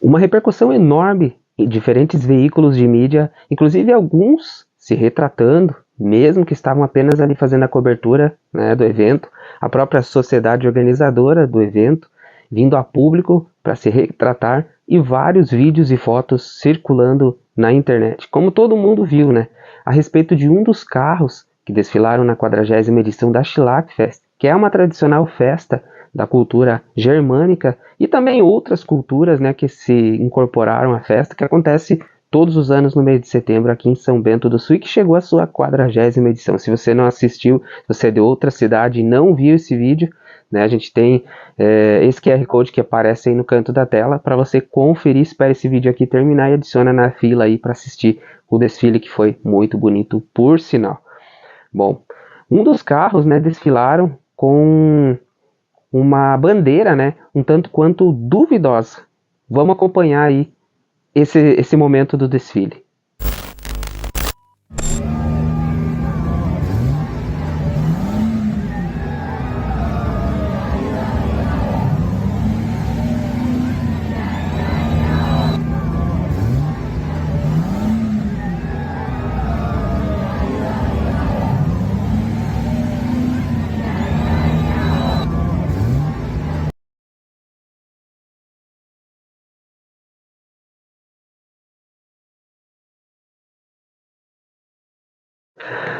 Uma repercussão enorme em diferentes veículos de mídia, inclusive alguns se retratando, mesmo que estavam apenas ali fazendo a cobertura, né, do evento, a própria sociedade organizadora do evento, vindo a público para se retratar, e vários vídeos e fotos circulando na internet, como todo mundo viu, né, a respeito de um dos carros que desfilaram na 40ª edição da Schlachtfest, que é uma tradicional festa da cultura germânica e também outras culturas, né, que se incorporaram à festa, que acontece todos os anos no mês de setembro aqui em São Bento do Sul, e que chegou à sua 40ª edição. Se você não assistiu, se você é de outra cidade e não viu esse vídeo, né, a gente tem esse QR Code que aparece aí no canto da tela para você conferir. Espera esse vídeo aqui terminar e adiciona na fila aí para assistir o desfile, que foi muito bonito, por sinal. Bom, um dos carros, né, desfilaram com uma bandeira, né, um tanto quanto duvidosa. Vamos acompanhar aí esse momento do desfile.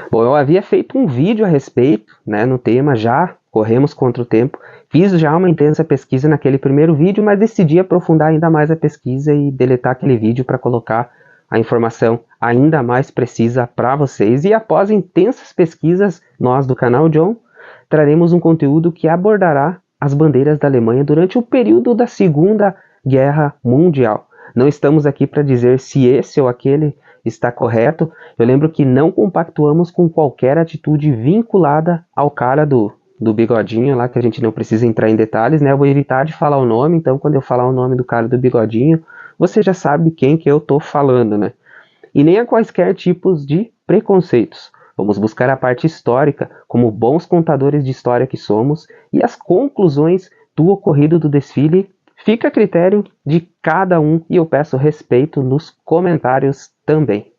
Bom, eu havia feito um vídeo a respeito, né, no tema, já corremos contra o tempo, fiz já uma intensa pesquisa naquele primeiro vídeo, mas decidi aprofundar ainda mais a pesquisa e deletar aquele vídeo para colocar a informação ainda mais precisa para vocês. E após intensas pesquisas, nós do canal John traremos um conteúdo que abordará as bandeiras da Alemanha durante o período da Segunda Guerra Mundial. Não estamos aqui para dizer se esse ou aquele está correto. Eu lembro que não compactuamos com qualquer atitude vinculada ao cara do bigodinho lá, que a gente não precisa entrar em detalhes, né? Eu vou evitar de falar o nome, então quando eu falar o nome do cara do bigodinho, você já sabe quem que eu tô falando, né? E nem a quaisquer tipos de preconceitos. Vamos buscar a parte histórica, como bons contadores de história que somos, e as conclusões do ocorrido do desfile fica a critério de cada um, e eu peço respeito nos comentários também.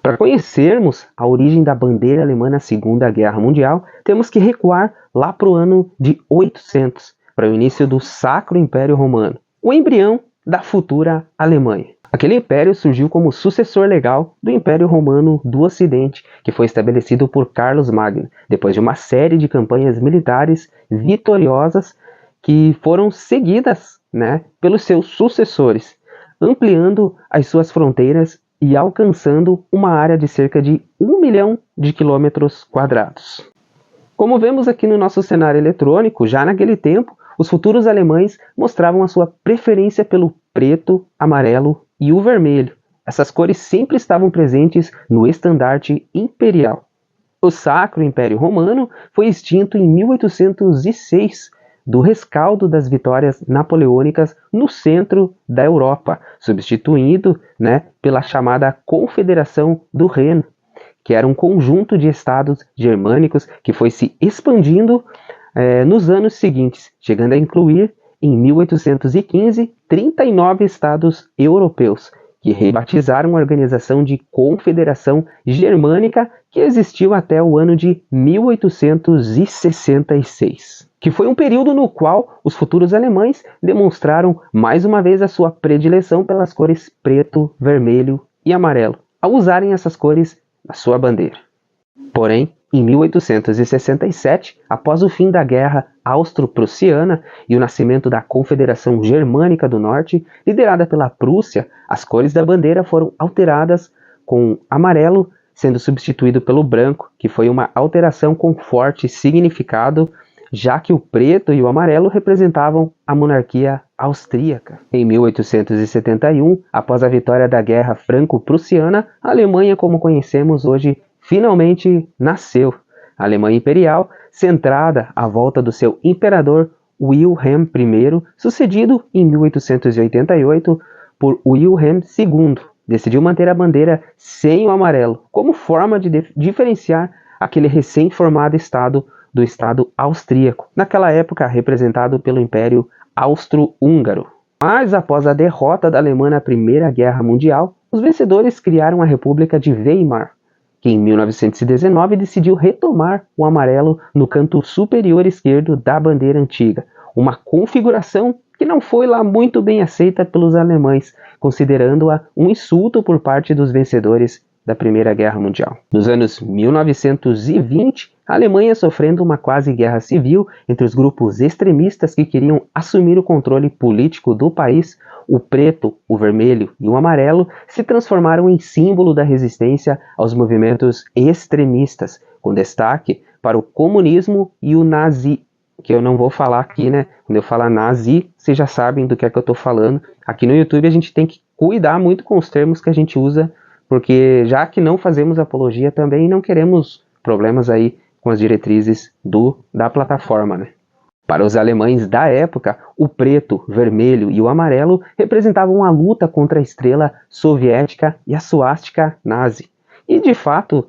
Para conhecermos a origem da bandeira alemã na Segunda Guerra Mundial, temos que recuar lá para o ano de 800, para o início do Sacro Império Romano, o embrião da futura Alemanha. Aquele império surgiu como sucessor legal do Império Romano do Ocidente, que foi estabelecido por Carlos Magno, depois de uma série de campanhas militares vitoriosas que foram seguidas, né, pelos seus sucessores, ampliando as suas fronteiras e alcançando uma área de cerca de 1 milhão de quilômetros quadrados. Como vemos aqui no nosso cenário eletrônico, já naquele tempo, os futuros alemães mostravam a sua preferência pelo preto, amarelo e o vermelho. Essas cores sempre estavam presentes no estandarte imperial. O Sacro Império Romano foi extinto em 1806, do rescaldo das vitórias napoleônicas no centro da Europa, substituído, né, pela chamada Confederação do Reno, que era um conjunto de estados germânicos que foi se expandindo nos anos seguintes, chegando a incluir, em 1815, 39 estados europeus, que rebatizaram a organização de Confederação Germânica, que existiu até o ano de 1866. Que foi um período no qual os futuros alemães demonstraram mais uma vez a sua predileção pelas cores preto, vermelho e amarelo, ao usarem essas cores na sua bandeira. Porém, em 1867, após o fim da Guerra Austro-Prussiana e o nascimento da Confederação Germânica do Norte, liderada pela Prússia, as cores da bandeira foram alteradas, com amarelo sendo substituído pelo branco, que foi uma alteração com forte significado, já que o preto e o amarelo representavam a monarquia austríaca. Em 1871, após a vitória da Guerra Franco-Prussiana, a Alemanha, como conhecemos hoje, finalmente nasceu. A Alemanha Imperial, centrada à volta do seu imperador Wilhelm I, sucedido em 1888 por Wilhelm II, decidiu manter a bandeira sem o amarelo, como forma de diferenciar aquele recém-formado estado do Estado austríaco, naquela época representado pelo Império Austro-Húngaro. Mas após a derrota da Alemanha na Primeira Guerra Mundial, os vencedores criaram a República de Weimar, que em 1919 decidiu retomar o amarelo no canto superior esquerdo da bandeira antiga, uma configuração que não foi lá muito bem aceita pelos alemães, considerando-a um insulto por parte dos vencedores da Primeira Guerra Mundial. Nos anos 1920, a Alemanha sofrendo uma quase guerra civil entre os grupos extremistas que queriam assumir o controle político do país, o preto, o vermelho e o amarelo se transformaram em símbolo da resistência aos movimentos extremistas, com destaque para o comunismo e o nazi, que eu não vou falar aqui, né? Quando eu falar nazi, vocês já sabem do que é que eu estou falando. Aqui no YouTube a gente tem que cuidar muito com os termos que a gente usa, porque já que não fazemos apologia também, não queremos problemas aí com as diretrizes da plataforma, né? Para os alemães da época, o preto, vermelho e o amarelo representavam a luta contra a estrela soviética e a suástica nazi. E de fato,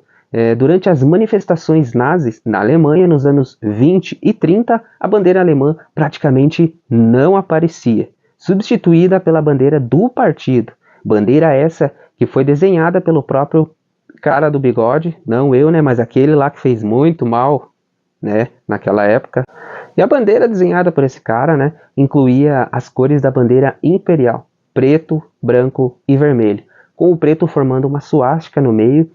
durante as manifestações nazis na Alemanha nos anos 20 e 30, a bandeira alemã praticamente não aparecia, substituída pela bandeira do partido. Bandeira essa que foi desenhada pelo próprio cara do bigode, não eu, né, mas aquele lá que fez muito mal, né, naquela época. E a bandeira desenhada por esse cara, né, incluía as cores da bandeira imperial, preto, branco e vermelho, com o preto formando uma suástica no meio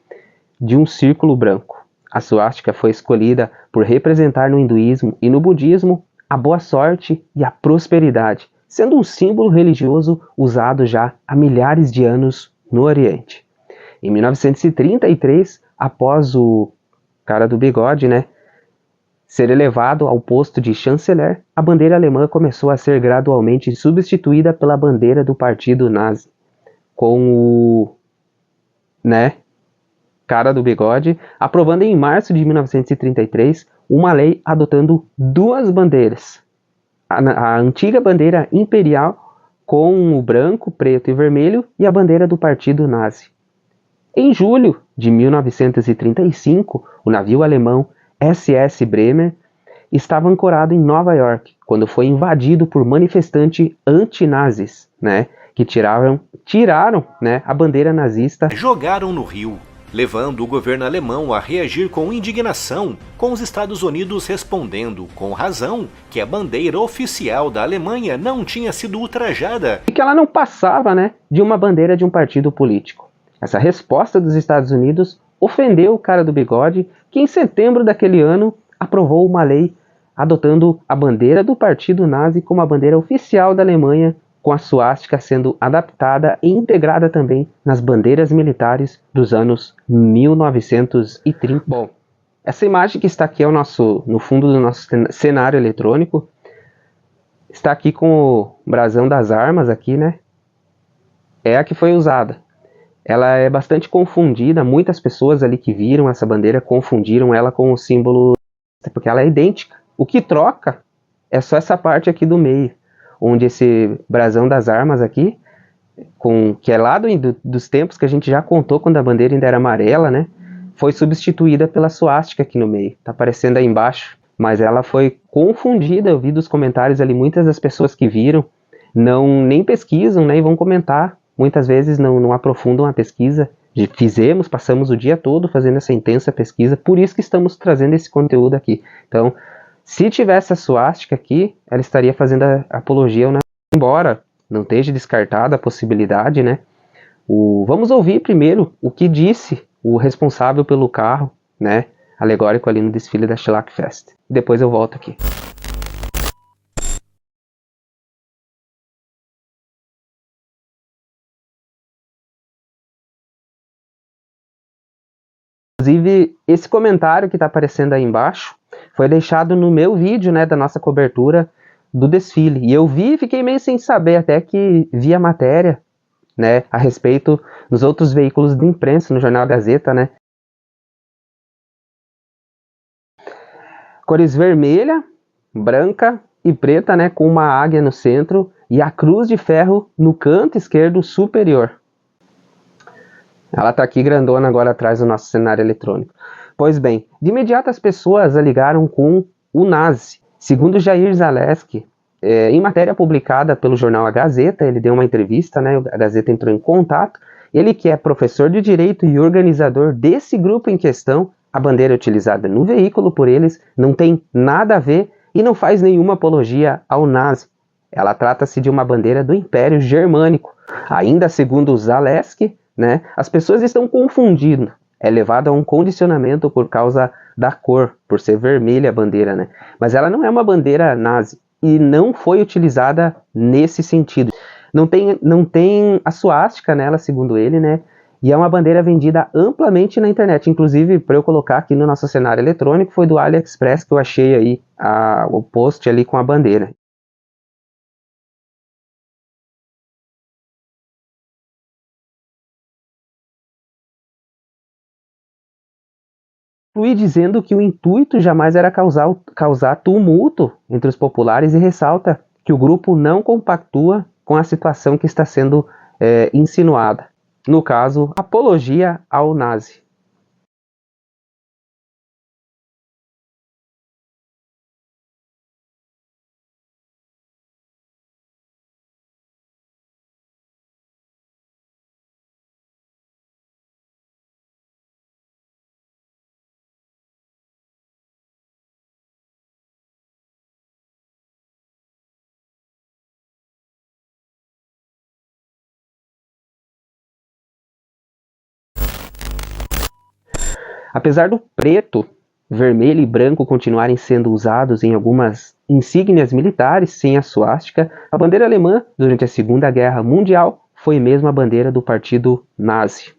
de um círculo branco. A suástica foi escolhida por representar no hinduísmo e no budismo a boa sorte e a prosperidade, sendo um símbolo religioso usado já há milhares de anos no Oriente. Em 1933, após o cara do bigode, né, ser elevado ao posto de chanceler, a bandeira alemã começou a ser gradualmente substituída pela bandeira do partido nazi, com o, cara do bigode, aprovando em março de 1933 uma lei adotando duas bandeiras. A antiga bandeira imperial com o branco, preto e vermelho e a bandeira do partido nazi. Em julho de 1935, o navio alemão SS Bremer estava ancorado em Nova York, quando foi invadido por manifestantes antinazis, que tiraram, a bandeira nazista. Jogaram no rio, levando o governo alemão a reagir com indignação, com os Estados Unidos respondendo, com razão, que a bandeira oficial da Alemanha não tinha sido ultrajada. E que ela não passava, de uma bandeira de um partido político. Essa resposta dos Estados Unidos ofendeu o cara do bigode, que em setembro daquele ano aprovou uma lei adotando a bandeira do partido nazi como a bandeira oficial da Alemanha, com a suástica sendo adaptada e integrada também nas bandeiras militares dos anos 1930. Bom, essa imagem que está aqui no fundo do nosso cenário eletrônico, está aqui com o brasão das armas aqui, é a que foi usada. Ela é bastante confundida, muitas pessoas ali que viram essa bandeira confundiram ela com o símbolo, porque ela é idêntica. O que troca é só essa parte aqui do meio, onde esse brasão das armas aqui, que é lá dos tempos que a gente já contou quando a bandeira ainda era amarela, foi substituída pela suástica aqui no meio. Tá aparecendo aí embaixo, mas ela foi confundida. Eu vi dos comentários ali, muitas das pessoas que viram nem pesquisam, e vão comentar. Muitas vezes não aprofundam a pesquisa. Passamos o dia todo fazendo essa intensa pesquisa, por isso que estamos trazendo esse conteúdo aqui. Então, se tivesse a suástica aqui, ela estaria fazendo a apologia, embora não esteja descartada a possibilidade, Vamos ouvir primeiro o que disse o responsável pelo carro, né, alegórico ali no desfile da Schlachtfest. Depois eu volto aqui. Inclusive, esse comentário que está aparecendo aí embaixo foi deixado no meu vídeo, né, da nossa cobertura do desfile. E eu vi e fiquei meio sem saber, até que vi a matéria, né, a respeito nos outros veículos de imprensa, no jornal Gazeta, né. Cores vermelha, branca e preta, né, com uma águia no centro e a cruz de ferro no canto esquerdo superior. Ela está aqui grandona agora atrás do nosso cenário eletrônico. Pois bem, de imediato as pessoas a ligaram com o nazi. Segundo Jair Zaleski, em matéria publicada pelo jornal A Gazeta, ele deu uma entrevista, né, a Gazeta entrou em contato, ele que é professor de Direito e organizador desse grupo em questão, a bandeira utilizada no veículo por eles não tem nada a ver e não faz nenhuma apologia ao nazi. Ela trata-se de uma bandeira do Império Germânico. Ainda segundo Zaleski, né, as pessoas estão confundindo. É levado a um condicionamento por causa da cor, por ser vermelha a bandeira, né? Mas ela não é uma bandeira nazi e não foi utilizada nesse sentido. Não tem a suástica nela, segundo ele, né? E é uma bandeira vendida amplamente na internet. Inclusive, para eu colocar aqui no nosso cenário eletrônico, foi do AliExpress que eu achei aí o post ali com a bandeira. Conclui dizendo que o intuito jamais era causar tumulto entre os populares e ressalta que o grupo não compactua com a situação que está sendo insinuada. No caso, apologia ao nazi. Apesar do preto, vermelho e branco continuarem sendo usados em algumas insígnias militares sem a suástica, a bandeira alemã, durante a Segunda Guerra Mundial, foi mesmo a bandeira do partido nazi.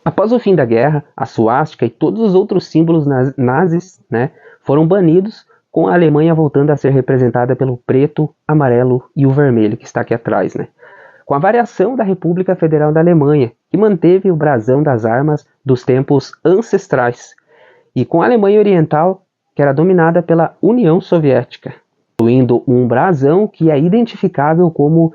Após o fim da guerra, a suástica e todos os outros símbolos nazis, né, foram banidos, com a Alemanha voltando a ser representada pelo preto, amarelo e o vermelho, que está aqui atrás, né? Com a variação da República Federal da Alemanha, que manteve o brasão das armas dos tempos ancestrais, e com a Alemanha Oriental, que era dominada pela União Soviética, incluindo um brasão que é identificável como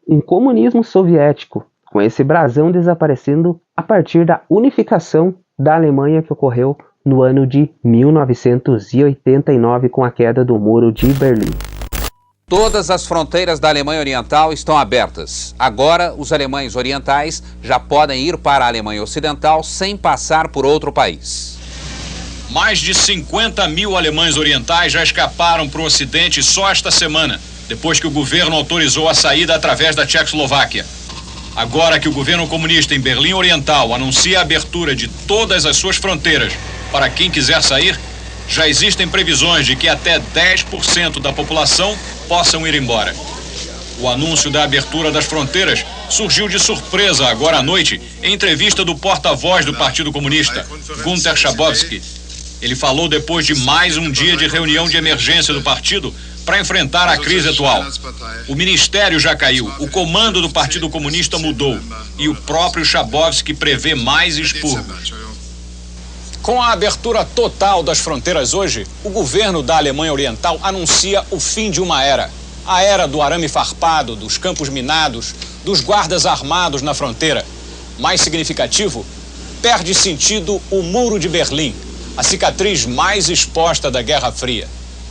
um comunismo soviético, com esse brasão desaparecendo a partir da unificação da Alemanha que ocorreu no ano de 1989 com a queda do Muro de Berlim. Todas as fronteiras da Alemanha Oriental estão abertas. Agora, os alemães orientais já podem ir para a Alemanha Ocidental sem passar por outro país. Mais de 50 mil alemães orientais já escaparam para o Ocidente só esta semana, depois que o governo autorizou a saída através da Tchecoslováquia. Agora que o governo comunista em Berlim Oriental anuncia a abertura de todas as suas fronteiras para quem quiser sair, já existem previsões de que até 10% da população possam ir embora. O anúncio da abertura das fronteiras surgiu de surpresa agora à noite em entrevista do porta-voz do Partido Comunista, Gunter Schabowski. Ele falou depois de mais um dia de reunião de emergência do partido para enfrentar a crise atual. O ministério já caiu, o comando do Partido Comunista mudou e o próprio Schabowski prevê mais expurgos. Com a abertura total das fronteiras hoje, o governo da Alemanha Oriental anuncia o fim de uma era. A era do arame farpado, dos campos minados, dos guardas armados na fronteira. Mais significativo, perde sentido o Muro de Berlim, a cicatriz mais exposta da Guerra Fria.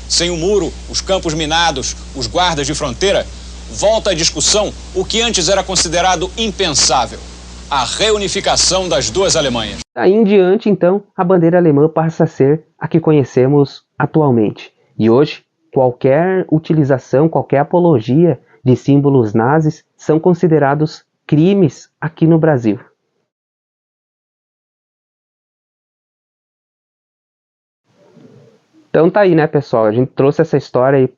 Sem o muro, os campos minados, os guardas de fronteira, volta à discussão o que antes era considerado impensável: a reunificação das duas Alemanhas. Daí em diante, então, a bandeira alemã passa a ser a que conhecemos atualmente. E hoje, qualquer utilização, qualquer apologia de símbolos nazis são considerados crimes aqui no Brasil. Então tá aí, né, pessoal? A gente trouxe essa história aí,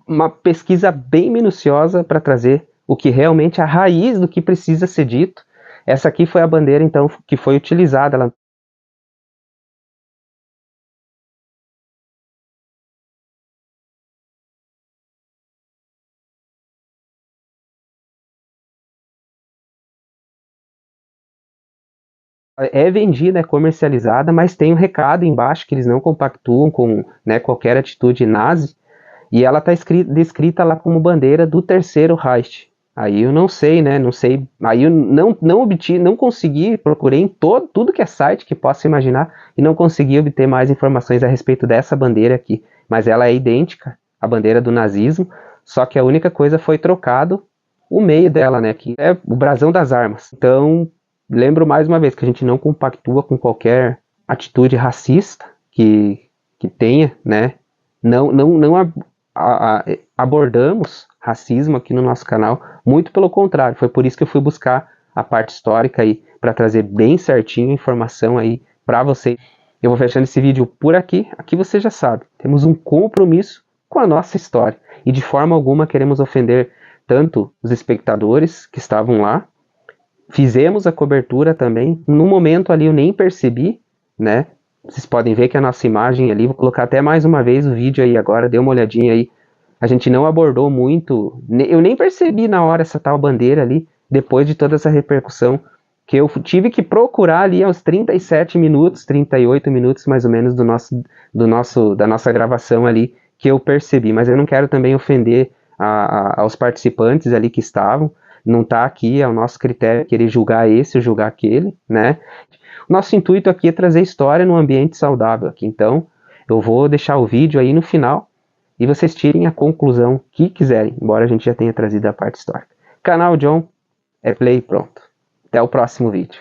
uma pesquisa bem minuciosa para trazer o que realmente é a raiz do que precisa ser dito. Essa aqui foi a bandeira, então, que foi utilizada lá. É vendida, é comercializada, mas tem um recado embaixo que eles não compactuam com, né, qualquer atitude nazi, e ela está descrita lá como bandeira do Terceiro Reich. Aí eu não sei, né? Não sei. Aí eu não consegui, procurei em tudo que é site que possa imaginar e não consegui obter mais informações a respeito dessa bandeira aqui. Mas ela é idêntica à bandeira do nazismo, só que a única coisa foi trocado o meio dela, né? Que é o brasão das armas. Então, lembro mais uma vez que a gente não compactua com qualquer atitude racista que tenha, né? Não abordamos racismo aqui no nosso canal, muito pelo contrário, foi por isso que eu fui buscar a parte histórica aí, para trazer bem certinho a informação aí para vocês. Eu vou fechando esse vídeo por aqui, aqui você já sabe, temos um compromisso com a nossa história, e de forma alguma queremos ofender tanto os espectadores que estavam lá, fizemos a cobertura também, no momento ali eu nem percebi, né, vocês podem ver que a nossa imagem ali, vou colocar até mais uma vez o vídeo aí agora, dê uma olhadinha aí. A gente não abordou muito, eu nem percebi na hora essa tal bandeira ali, depois de toda essa repercussão, que eu tive que procurar ali aos 37 minutos, 38 minutos mais ou menos da nossa gravação ali, que eu percebi. Mas eu não quero também ofender aos participantes ali que estavam, não está aqui, é o nosso critério querer julgar esse ou julgar aquele, né? Nosso intuito aqui é trazer história num ambiente saudável aqui, então eu vou deixar o vídeo aí no final e vocês tirem a conclusão que quiserem, embora a gente já tenha trazido a parte histórica. Canal John, é play e pronto. Até o próximo vídeo.